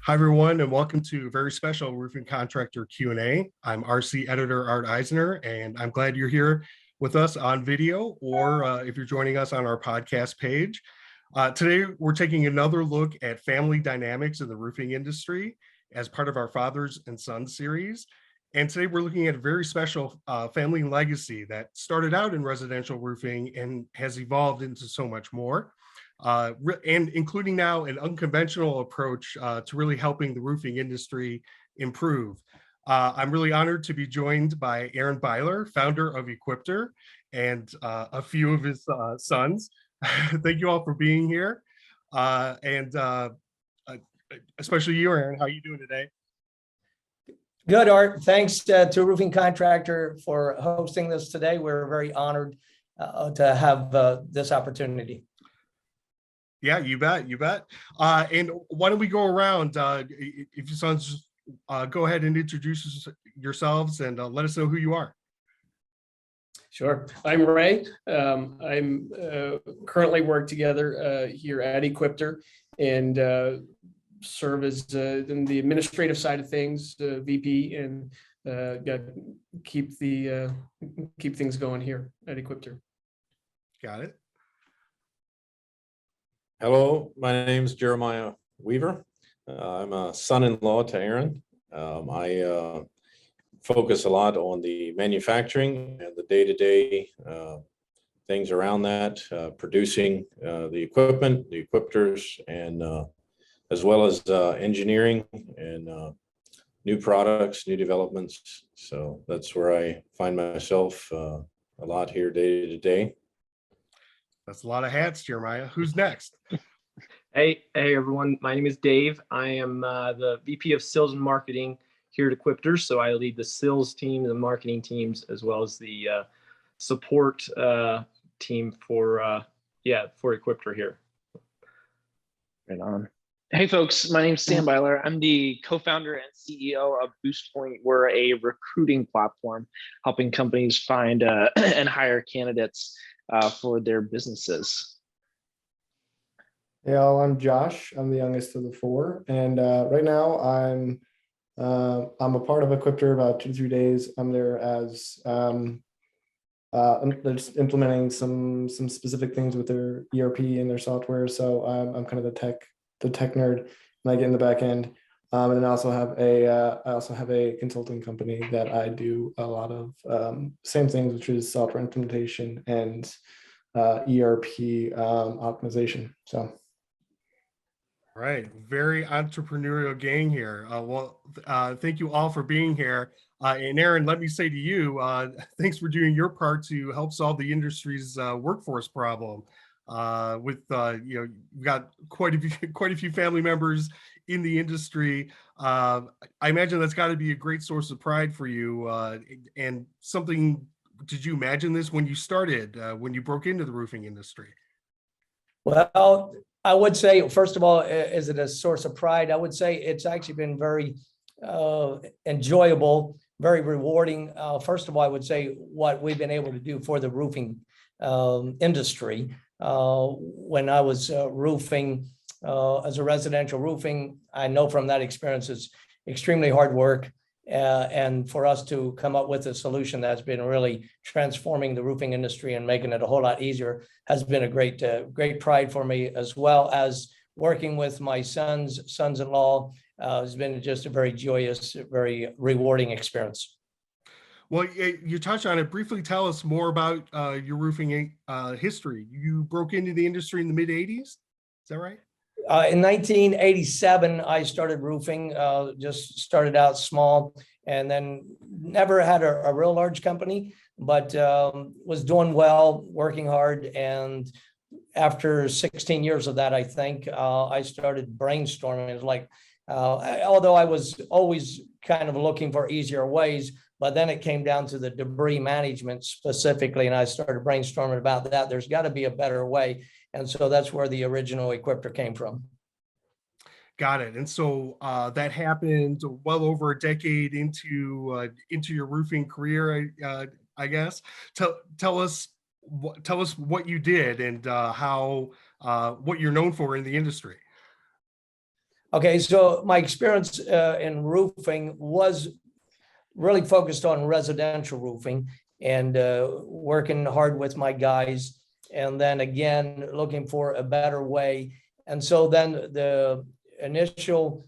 Hi, everyone, and welcome to a very special Roofing Contractor Q&A. I'm RC Editor Art Eisner, and I'm glad you're here with us on video, or if you're joining us on our podcast page. Today, we're taking another look at family dynamics in the roofing industry as part of our Fathers and Sons series. And today, we're looking at a very special family legacy that started out in residential roofing and has evolved into so much more. And including now an unconventional approach to really helping the roofing industry improve. I'm really honored to be joined by Aaron Beiler, founder of Equipter, and a few of his sons. Thank you all for being here. Especially you, Aaron, how are you doing today? Good, Art. Thanks to Roofing Contractor for hosting this today. We're very honored to have this opportunity. Yeah, you bet, you bet. And why don't we go around, if your sons, go ahead and introduce yourselves and let us know who you are. Sure. I'm Ray. I'm currently work together here at Equipter and serve as in the administrative side of things, VP, and keep things going here at Equipter. Got it. Hello, my name is Jeremiah Weaver. I'm a son-in-law to Aaron. I focus a lot on the manufacturing and the day-to-day things around that, producing the equipment, the equipters, and as well as engineering and new products, new developments. So that's where I find myself a lot here day to day. That's a lot of hats, Jeremiah. Who's next? Hey everyone. My name is Dave. I am the VP of Sales and Marketing here at Equipter. So I lead the sales team, the marketing teams, as well as the support team for Equipter here. Right on. Hey folks, my name is Sam Beiler. I'm the co-founder and CEO of BoostPoint. We're a recruiting platform helping companies find and hire candidates for their businesses. Hey all, I'm Josh. I'm the youngest of the four, and right now I'm a part of Equipter about 2 to 3 days. I'm there as they're just implementing some specific things with their ERP and their software. So I'm kind of the tech nerd, and I get in the back end. And then I also have a consulting company that I do a lot of same things, which is software implementation and ERP optimization. So. Right, very entrepreneurial gang here. Thank you all for being here. And Aaron, let me say to you, thanks for doing your part to help solve the industry's workforce problem. We've got quite a few family members in the industry. I imagine that's got to be a great source of pride for you. And something, did you imagine this when you started, when you broke into the roofing industry? Well, I would say, first of all, is it a source of pride? I would say it's actually been very enjoyable, very rewarding. First of all, I would say what we've been able to do for the roofing industry. When I was roofing as a residential roofing, I know from that experience it's extremely hard work. And for us to come up with a solution that's been really transforming the roofing industry and making it a whole lot easier has been a great pride for me, as well as working with my sons-in-law. Has been just a very joyous, very rewarding experience. Well, you touched on it. Briefly tell us more about your roofing history. You broke into the industry in the mid-'80s, is that right? In 1987, I started roofing, just started out small, and then never had a real large company, but was doing well, working hard. And after 16 years of that, I think, I started brainstorming. It was like, although I was always kind of looking for easier ways, but then it came down to the debris management specifically, and I started brainstorming about that. There's got to be a better way. And so that's where the original Equipter came from. Got it. And so that happened well over a decade into your roofing career, I guess. Tell us what you did and how what you're known for in the industry. Okay, so my experience in roofing was really focused on residential roofing and working hard with my guys. And then again, looking for a better way. And so then the initial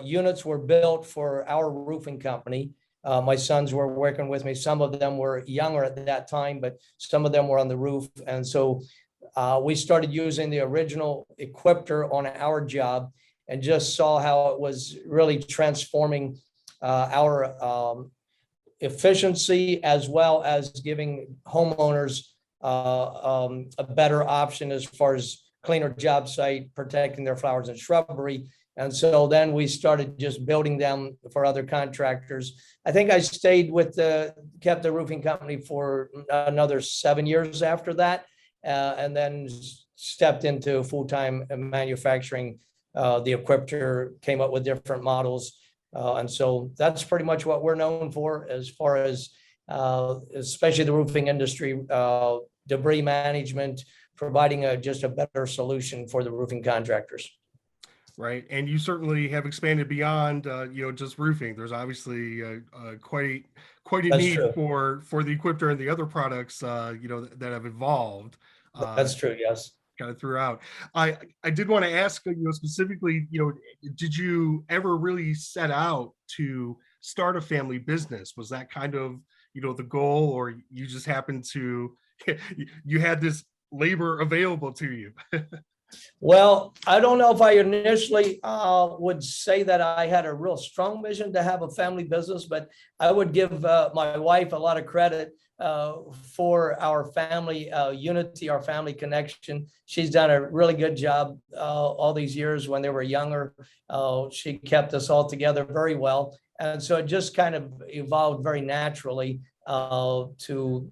units were built for our roofing company. My sons were working with me. Some of them were younger at that time, but some of them were on the roof. And so we started using the original Equipter on our job and just saw how it was really transforming our efficiency, as well as giving homeowners a better option as far as cleaner job site, protecting their flowers and shrubbery. And so then we started just building them for other contractors. I think I stayed with kept the roofing company for another 7 years after that, and then stepped into full-time manufacturing. The Equipter came up with different models. And so that's pretty much what we're known for as far as especially the roofing industry, debris management, providing just a better solution for the roofing contractors. Right. And you certainly have expanded beyond, just roofing. There's obviously quite a That's need true. for the Equipter and the other products, that have evolved. That's true. Yes. Kind of throughout. I did want to ask, specifically, did you ever really set out to start a family business? Was that kind of, the goal, or you just happened to, you had this labor available to you? Well, I don't know if I initially would say that I had a real strong vision to have a family business, but I would give my wife a lot of credit for our family unity, our family connection. She's done a really good job all these years. When they were younger, she kept us all together very well. And so it just kind of evolved very naturally to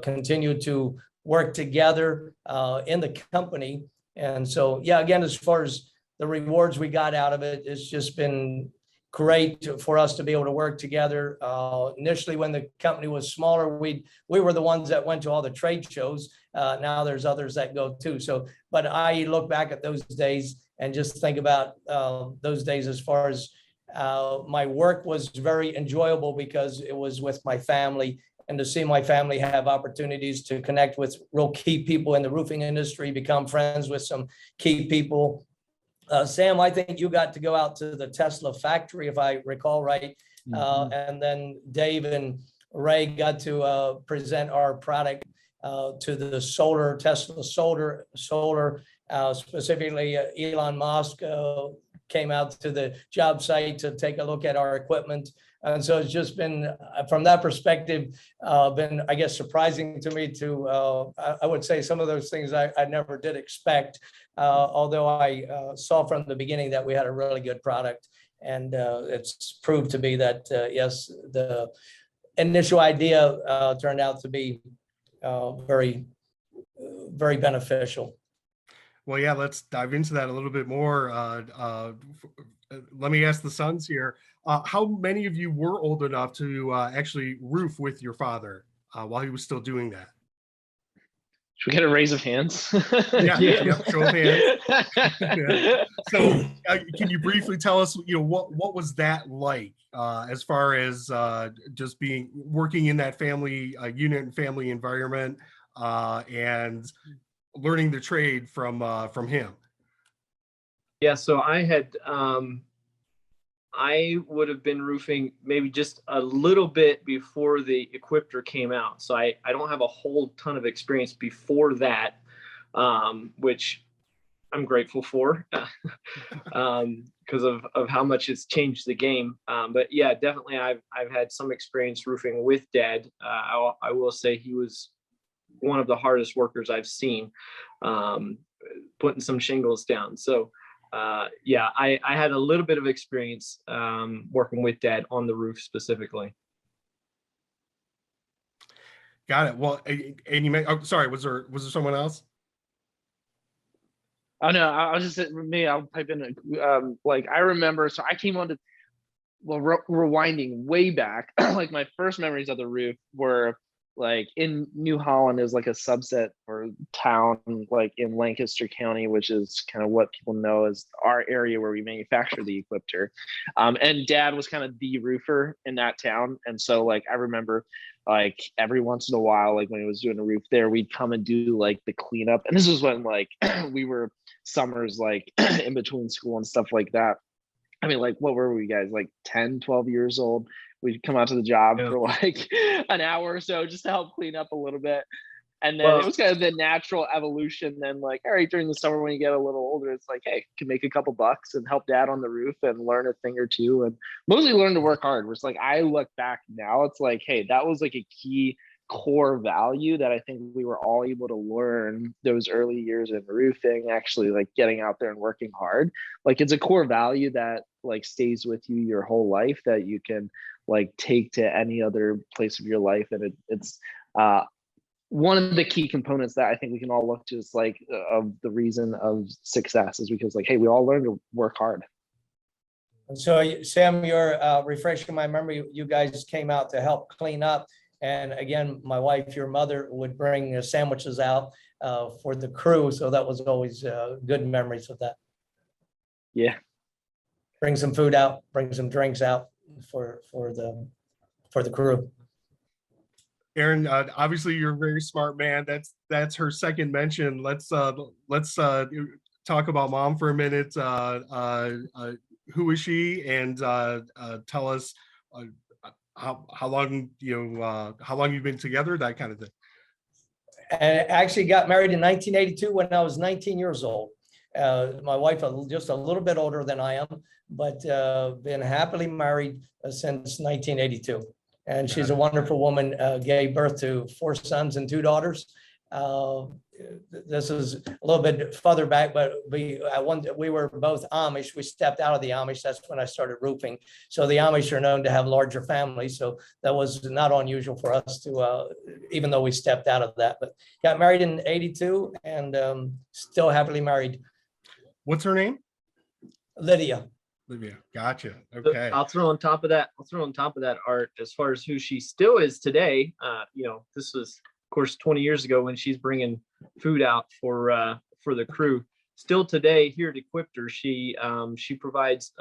continue to work together in the company. And so, yeah, again, as far as the rewards we got out of it, it's just been great for us to be able to work together. Initially, when the company was smaller, we were the ones that went to all the trade shows. Now there's others that go too. So, but I look back at those days and just think about those days as far as my work was very enjoyable because it was with my family. And to see my family have opportunities to connect with real key people in the roofing industry, become friends with some key people. Sam, I think you got to go out to the Tesla factory, if I recall right. And then Dave and Ray got to present our product to the Tesla solar, specifically Elon Musk came out to the job site to take a look at our equipment. And so it's just been, from that perspective, been, I guess, surprising to me to, I would say some of those things I never did expect, although I saw from the beginning that we had a really good product. And it's proved to be that, yes, the initial idea turned out to be very, very beneficial. Well, yeah, let's dive into that a little bit more. Let me ask the sons here. How many of you were old enough to actually roof with your father while he was still doing that? Should we get a raise of hands? Yeah, show of hands. Yeah. So can you briefly tell us, what was that like as far as just working in that family unit and family environment and learning the trade from him? Yeah, so I had I would have been roofing maybe just a little bit before the Equipter came out. So I don't have a whole ton of experience before that, which I'm grateful for because of how much it's changed the game. But yeah, definitely I've had some experience roofing with Dad. I will say he was one of the hardest workers I've seen, putting some shingles down. So yeah, I had a little bit of experience working with Dad on the roof specifically. Got it. Well, and you sorry, was there someone else? Oh no, I was just me. I'll pipe in. Like I remember, so I came on to, well, rewinding way back. Like my first memories of the roof were like in New Holland is like a subset or town like in Lancaster County, which is kind of what people know as our area where we manufacture the Equipter. And dad was kind of the roofer in that town. And so like I remember like every once in a while, like when he was doing a roof there, we'd come and do like the cleanup. And this was when like we were summers like in between school and stuff like that. I mean, like, what were we guys, like 10, 12 years old? We'd come out to the job for like an hour or so just to help clean up a little bit. And then it was kind of the natural evolution. Then like, all right, during the summer when you get a little older, it's like, hey, can make a couple bucks and help dad on the roof and learn a thing or two and mostly learn to work hard. Where it's like, I look back now, it's like, hey, that was like a key core value that I think we were all able to learn those early years in roofing, actually like getting out there and working hard. Like it's a core value that like stays with you your whole life that you can like take to any other place of your life. And it's one of the key components that I think we can all look to is like of the reason of success is because like, hey, we all learn to work hard. So Sam, you're refreshing my memory. You guys came out to help clean up. And again, my wife, your mother, would bring sandwiches out for the crew. So that was always good memories of that. Yeah. Bring some food out, bring some drinks out for the crew. Aaron, obviously you're a very smart man. That's her second mention. Let's talk about mom for a minute. Who is she, and tell us how long you've been together, that kind of thing. And actually got married in 1982 when I was 19 years old. My wife just a little bit older than I am, but been happily married since 1982. And she's a wonderful woman, gave birth to 4 sons and 2 daughters. This is a little bit further back, but we were both Amish. We stepped out of the Amish. That's when I started roofing. So the Amish are known to have larger families. So that was not unusual for us to, even though we stepped out of that, but got married in 82 and still happily married. What's her name? Lydia. Lydia. Gotcha. Okay. I'll throw on top of that, Art, as far as who she still is today. This was, of course, 20 years ago when she's bringing food out for the crew. Still today here at Equipter, she provides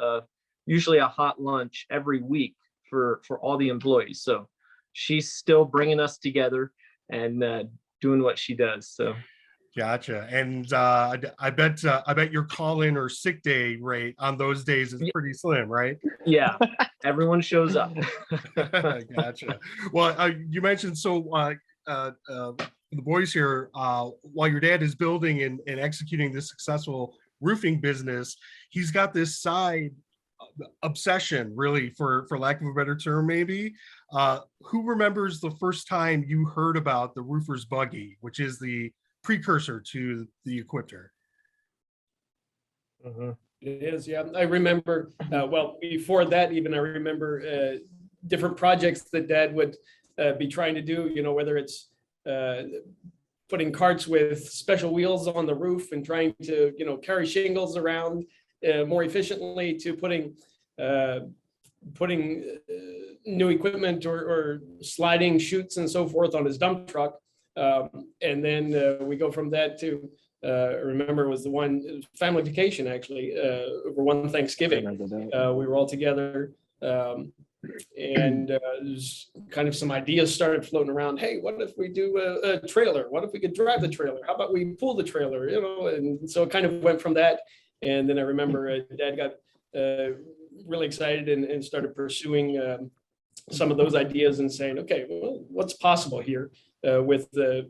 usually a hot lunch every week for all the employees. So she's still bringing us together and doing what she does. So. Gotcha. And I bet your call-in or sick day rate on those days is pretty slim, right? Yeah, everyone shows up. Gotcha. Well, you mentioned the boys here, while your dad is building and executing this successful roofing business, he's got this side obsession, really, for lack of a better term, maybe. Who remembers the first time you heard about the roofer's buggy, which is the precursor to the Equipter? It is, yeah. I remember, well, before that even, I remember different projects that Dad would be trying to do, whether it's putting carts with special wheels on the roof and trying to, carry shingles around more efficiently, to putting new equipment or sliding chutes and so forth on his dump truck. And then we go from that to, I remember it was the one family vacation, actually, over one Thanksgiving. We were all together, and there's kind of some ideas started floating around. Hey, what if we do a trailer? What if we could drive the trailer? How about we pull the trailer? And so it kind of went from that. And then I remember Dad got really excited and started pursuing some of those ideas and saying, okay, well, what's possible here with the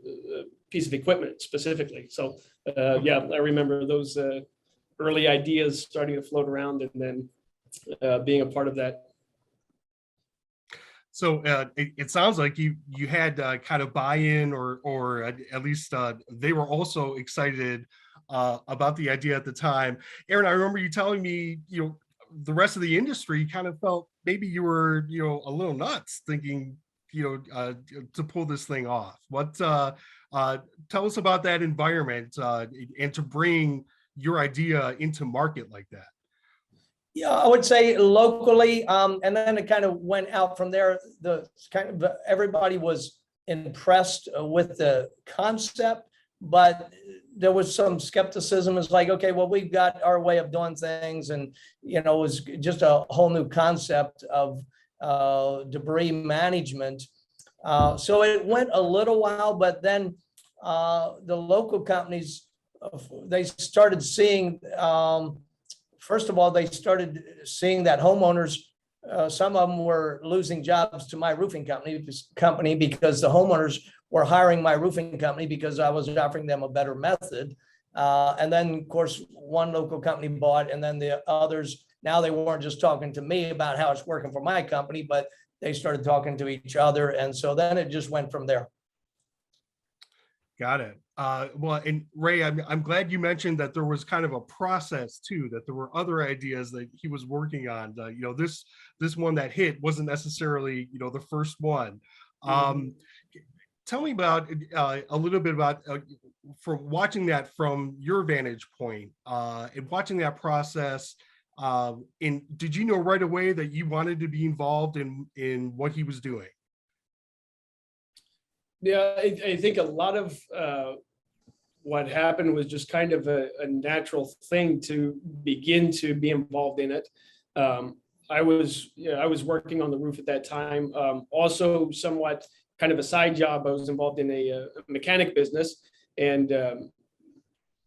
piece of equipment specifically. So yeah, I remember those early ideas starting to float around and then being a part of that. So it sounds like you had kind of buy-in, or at least they were also excited about the idea at the time. Aaron, I remember you telling me, the rest of the industry kind of felt maybe you were, a little nuts thinking, to pull this thing off. What tell us about that environment and to bring your idea into market like that? Yeah, I would say locally, and then it kind of went out from there. Everybody was impressed with the concept, but there was some skepticism. It's like, okay, well, we've got our way of doing things, and it was just a whole new concept of debris management. So it went a little while, but then the local companies, they started seeing, first of all, they started seeing that homeowners, some of them were losing jobs to my roofing company because the homeowners were hiring my roofing company because I was offering them a better method. And then, of course, one local company bought, and then the others, now they weren't just talking to me about how it's working for my company, but they started talking to each other. And so then it just went from there. Got it. Well, and Ray, I'm glad you mentioned that there was kind of a process too, that there were other ideas that he was working on. This one that hit wasn't necessarily, the first one. Tell me about a little bit about from watching that from your vantage point and watching that process. And did you know right away that you wanted to be involved in what he was doing? Yeah, I think a lot of what happened was just kind of a natural thing to begin to be involved in it. I was working on the roof at that time. Also, somewhat kind of a side job. I was involved in a mechanic business and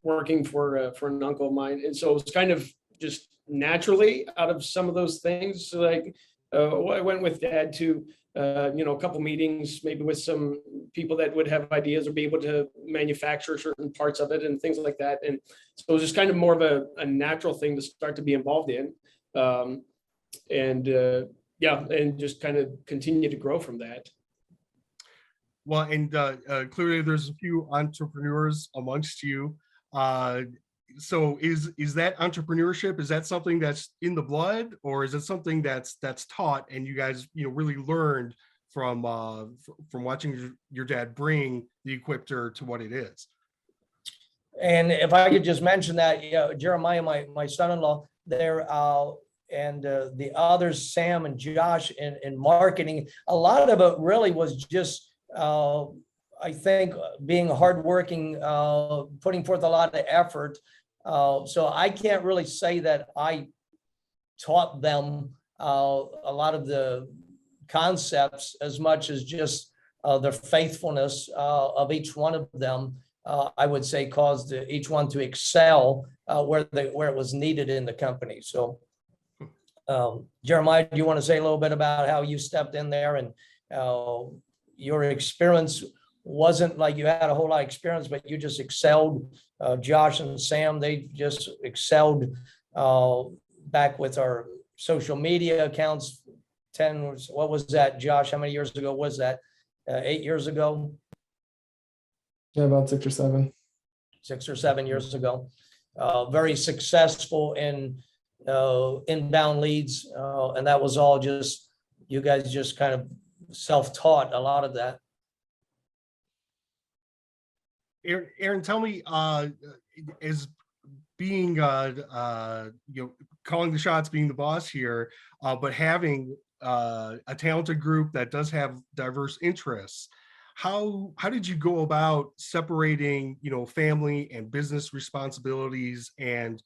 working for an uncle of mine, and so it was kind of just naturally out of some of those things. Like I went with Dad to a couple meetings, maybe with some people that would have ideas or be able to manufacture certain parts of it and things like that. And so it was just kind of more of a natural thing to start to be involved in. And just kind of continue to grow from that. Well, and clearly there's a few entrepreneurs amongst you. So is that entrepreneurship, is that something that's in the blood, or is it something that's taught and you guys really learned from watching your dad bring the Equipter to what it is? And if I could just mention that, Jeremiah, my son-in-law there, and the others, Sam and Josh in marketing, a lot of it really was just I think being hardworking, putting forth a lot of effort. So I can't really say that I taught them a lot of the concepts as much as just the faithfulness of each one of them. I would say caused each one to excel where it was needed in the company. So Jeremiah, do you want to say a little bit about how you stepped in there and your experience? Wasn't like you had a whole lot of experience, but you just excelled. Josh and Sam, they just excelled back with our social media accounts. What was that, Josh? How many years ago was that? 8 years ago? Yeah, about 6 or 7. 6 or 7 years ago. Very successful in inbound leads. And that was all just, you guys just kind of self-taught a lot of that. Aaron, tell me, as being, calling the shots, being the boss here, but having a talented group that does have diverse interests, how did you go about separating, family and business responsibilities, and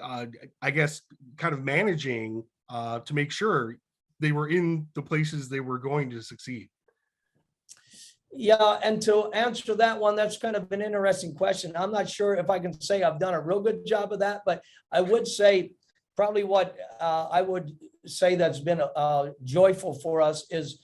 I guess kind of managing to make sure they were in the places they were going to succeed? Yeah, and to answer that one, that's kind of an interesting question. I'm not sure if I can say I've done a real good job of that, but I would say probably what I would say that's been joyful for us is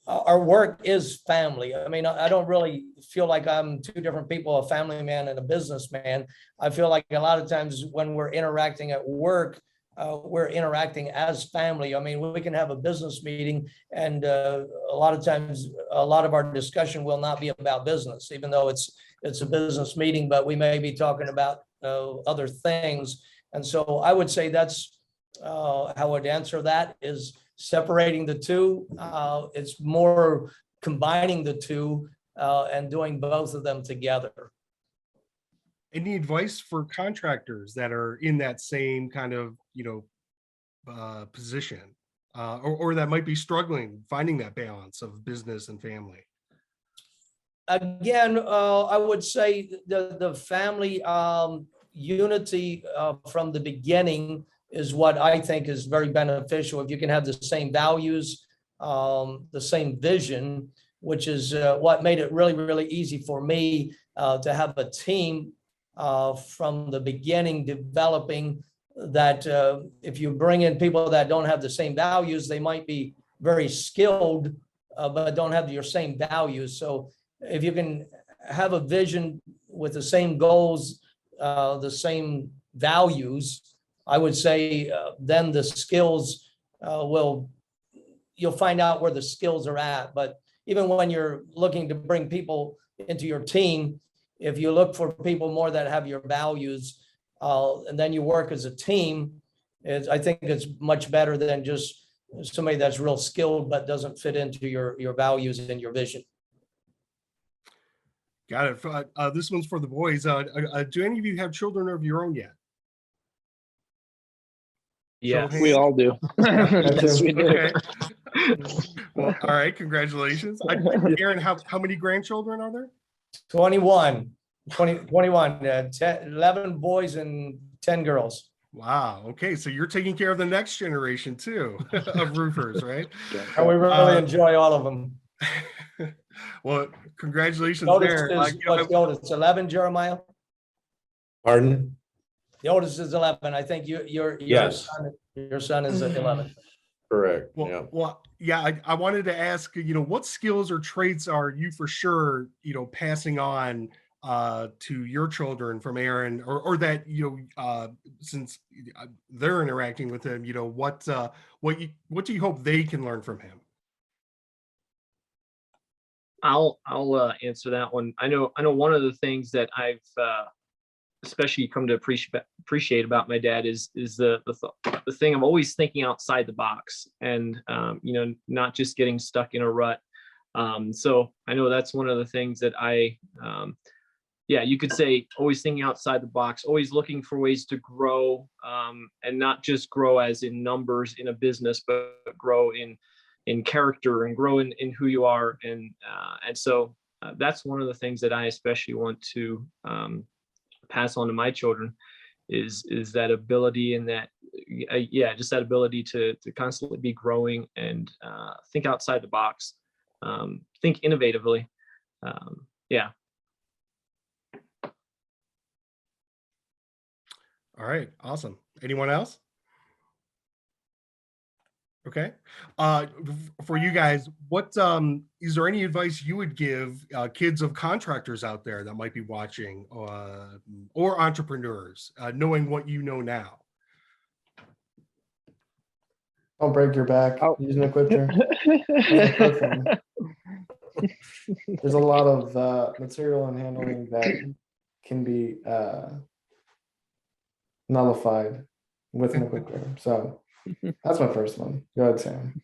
our work is family. I mean, I don't really feel like I'm two different people, a family man and a businessman. I feel like a lot of times when we're interacting at work, we're interacting as family. I mean, we can have a business meeting, and a lot of times, a lot of our discussion will not be about business, even though it's a business meeting, but we may be talking about other things. And so I would say that's how I would answer that, is separating the two. It's more combining the two and doing both of them together. Any advice for contractors that are in that same kind of, position, or that might be struggling, finding that balance of business and family? again, I would say the family unity from the beginning is what I think is very beneficial. If you can have the same values, the same vision, which is what made it really, really easy for me to have a team from the beginning developing that if you bring in people that don't have the same values, they might be very skilled, but don't have your same values. So if you can have a vision with the same goals, the same values, I would say then the skills you'll find out where the skills are at. But even when you're looking to bring people into your team, if you look for people more that have your values, and then you work as a team, I think it's much better than just somebody that's real skilled but doesn't fit into your values and your vision. Got it. This one's for the boys. Do any of you have children of your own yet? Yeah. Show of We hands. all do. Yes, we do. Okay. Well, all right. Congratulations. Aaron, how many grandchildren are there? 21, 11 boys and 10 girls. Wow. Okay. So you're taking care of the next generation too of roofers, right? And we really enjoy all of them. Well, congratulations The there. oldest is, what's the oldest? 11, Jeremiah? Pardon? The oldest is 11. I think your Yes. son is 11. Correct. Well, Yeah. yeah, I wanted to ask, what skills or traits are you for sure, passing on to your children from Aaron, or that, since they're interacting with him, what do you hope they can learn from him? I'll answer that one. I know one of the things that I've especially come to appreciate about my dad is the thing of always thinking outside the box, and not just getting stuck in a rut. So I know that's one of the things that you could say, always thinking outside the box, always looking for ways to grow, and not just grow as in numbers in a business, but grow in character and grow in who you are. And so that's one of the things that I especially want to pass on to my children is that ability, and that just that ability to constantly be growing and think outside the box, think innovatively. All right, awesome. Anyone else? Okay. For you guys, what is there any advice you would give kids of contractors out there that might be watching, or entrepreneurs, knowing what you know now? Don't break your back. Oh. Use an Equipter. There's a lot of material and handling that can be nullified with an Equipter. So that's my first one. Go ahead, Sam.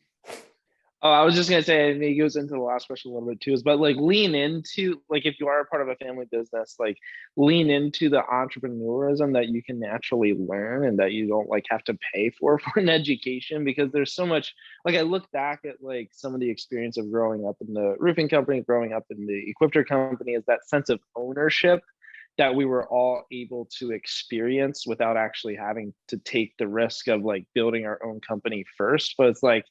Oh, I was just gonna say, and it goes into the last question a little bit too, is but like lean into, like, if you are a part of a family business, like lean into the entrepreneurism that you can naturally learn and that you don't like have to pay for an education, because there's so much. Like, I look back at like some of the experience of growing up in the roofing company, growing up in the Equipter company, is that sense of ownership that we were all able to experience without actually having to take the risk of like building our own company first. But it's like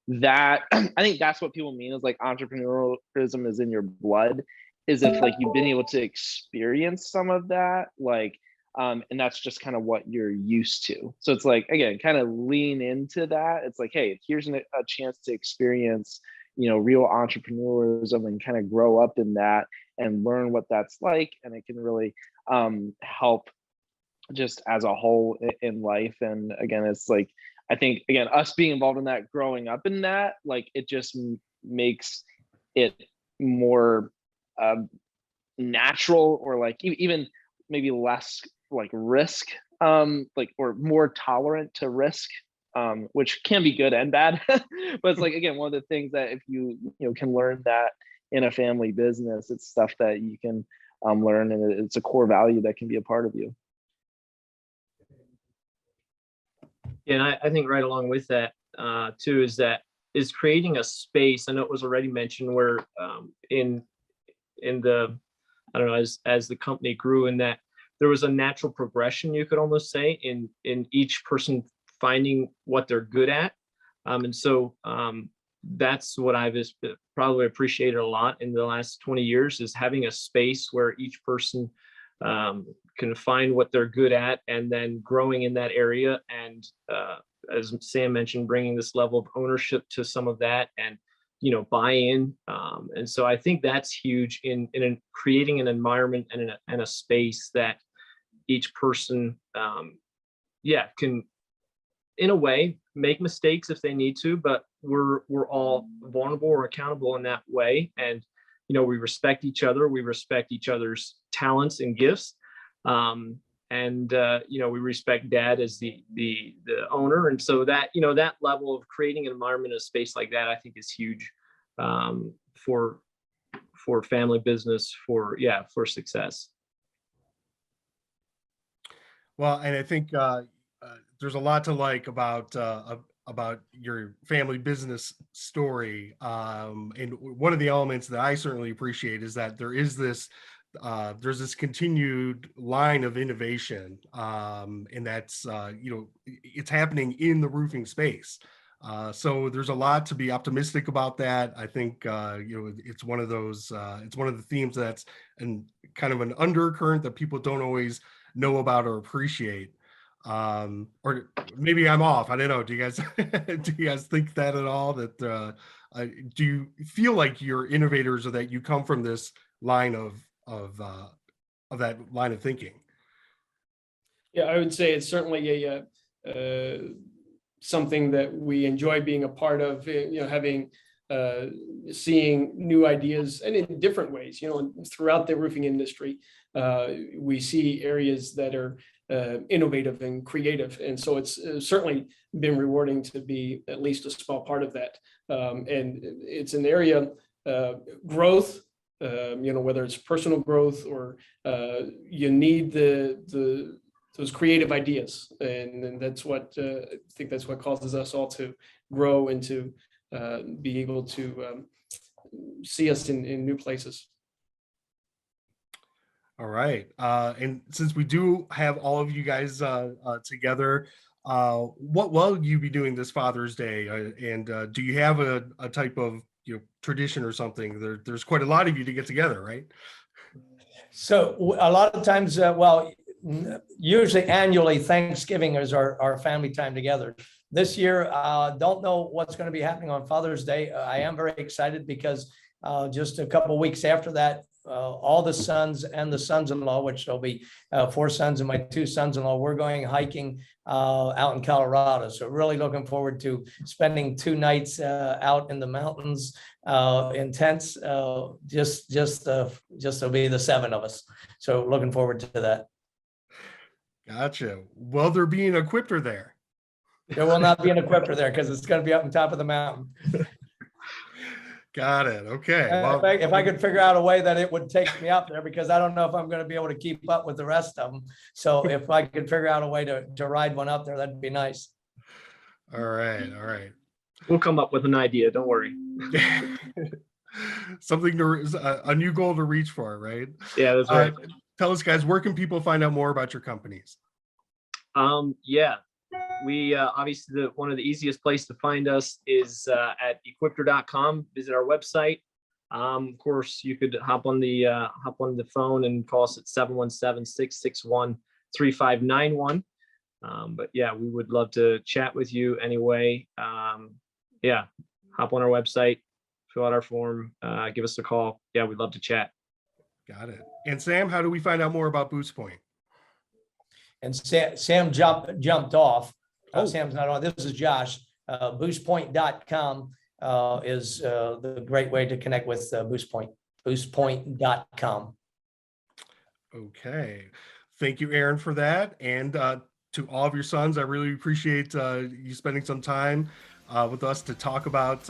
that, I think that's what people mean is like entrepreneurialism is in your blood, is if like you've been able to experience some of that, like and that's just kind of what you're used to. So it's like, again, kind of lean into that. It's like, hey, here's a chance to experience real entrepreneurism and kind of grow up in that and learn what that's like, and it can really help just as a whole in life. And again, it's like, I think, again, us being involved in that, growing up in that, like it just makes it more natural, or like even maybe less like risk, like, or more tolerant to risk, which can be good and bad. But it's like, again, one of the things that if you can learn that in a family business, it's stuff that you can learn, and it's a core value that can be a part of you. And I think right along with that too is creating a space. I know it was already mentioned where in in the, I don't know, as the company grew, in that there was a natural progression, you could almost say, in each person finding what they're good at. And so that's what I've probably appreciated a lot in the last 20 years, is having a space where each person can find what they're good at, and then growing in that area. And as Sam mentioned, bringing this level of ownership to some of that, and buy-in. And so I think that's huge in creating an environment and a space that each person, can, in a way, make mistakes if they need to, but we're all vulnerable or accountable in that way. And we respect each other, we respect each other's talents and gifts, and we respect Dad as the owner. And so that that level of creating an environment, a space like that, I think is huge for family business, for success. Well, and I think there's a lot to like about your family business story. And one of the elements that I certainly appreciate is that there's this continued line of innovation, and that's it's happening in the roofing space. So there's a lot to be optimistic about that. I think it's one of those it's one of the themes that's kind of an undercurrent that people don't always know about or appreciate. Or maybe I'm off. I don't know. Do you guys think that at all? That do you feel like you're innovators, or that you come from this line of that line of thinking? Yeah, I would say it's certainly a something that we enjoy being a part of. Having seeing new ideas, and in different ways. Throughout the roofing industry, we see areas that are innovative and creative, and so it's certainly been rewarding to be at least a small part of that. And it's an area growth. Whether it's personal growth or you need those creative ideas, and that's what I think that's what causes us all to grow and to be able to see us in new places. All right. And since we do have all of you guys together, what will you be doing this Father's Day? And do you have a type of tradition or something? There's quite a lot of you to get together, right? So a lot of times, usually annually, Thanksgiving is our family time together. This year, don't know what's going to be happening on Father's Day. I am very excited because just a couple of weeks after that, all the sons and the sons-in-law, which there'll be 4 sons and my 2 sons-in-law, we're going hiking out in Colorado. So really looking forward to spending 2 nights out in the mountains in tents. Just there'll be the 7 of us. So looking forward to that. Gotcha. Will there be an Equipter there? There will not be an Equipter there because it's going to be up on top of the mountain. Got it. Okay. Well, if I could figure out a way that it would take me up there, because I don't know if I'm going to be able to keep up with the rest of them. So if I could figure out a way to ride one up there, that'd be nice. All right. All right. We'll come up with an idea. Don't worry. Something a new goal to reach for, right? Yeah, that's right. Tell us, guys, where can people find out more about your companies? Yeah, we obviously one of the easiest place to find us is at equipter.com. Visit our website. Of course, you could hop on the phone and call us at 717-661-3591. But yeah, we would love to chat with you anyway. Yeah, hop on our website, fill out our form, give us a call. Yeah, we'd love to chat. Got it. And Sam, how do we find out more about Boost Point? And Sam jumped off. Sam's not on. This is Josh. Boostpoint.com is the great way to connect with Boost Point. Boostpoint.com. Okay. Thank you, Aaron, for that. And to all of your sons, I really appreciate you spending some time with us to talk about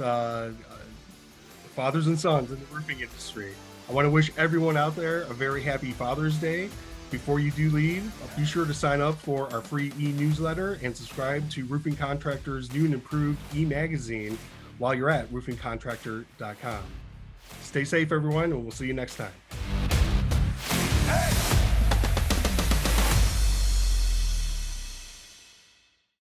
fathers and sons in the roofing industry. I want to wish everyone out there a very happy Father's Day. Before you do leave, be sure to sign up for our free e-newsletter and subscribe to Roofing Contractor's new and improved e-magazine while you're at roofingcontractor.com. Stay safe, everyone, and we'll see you next time. Hey!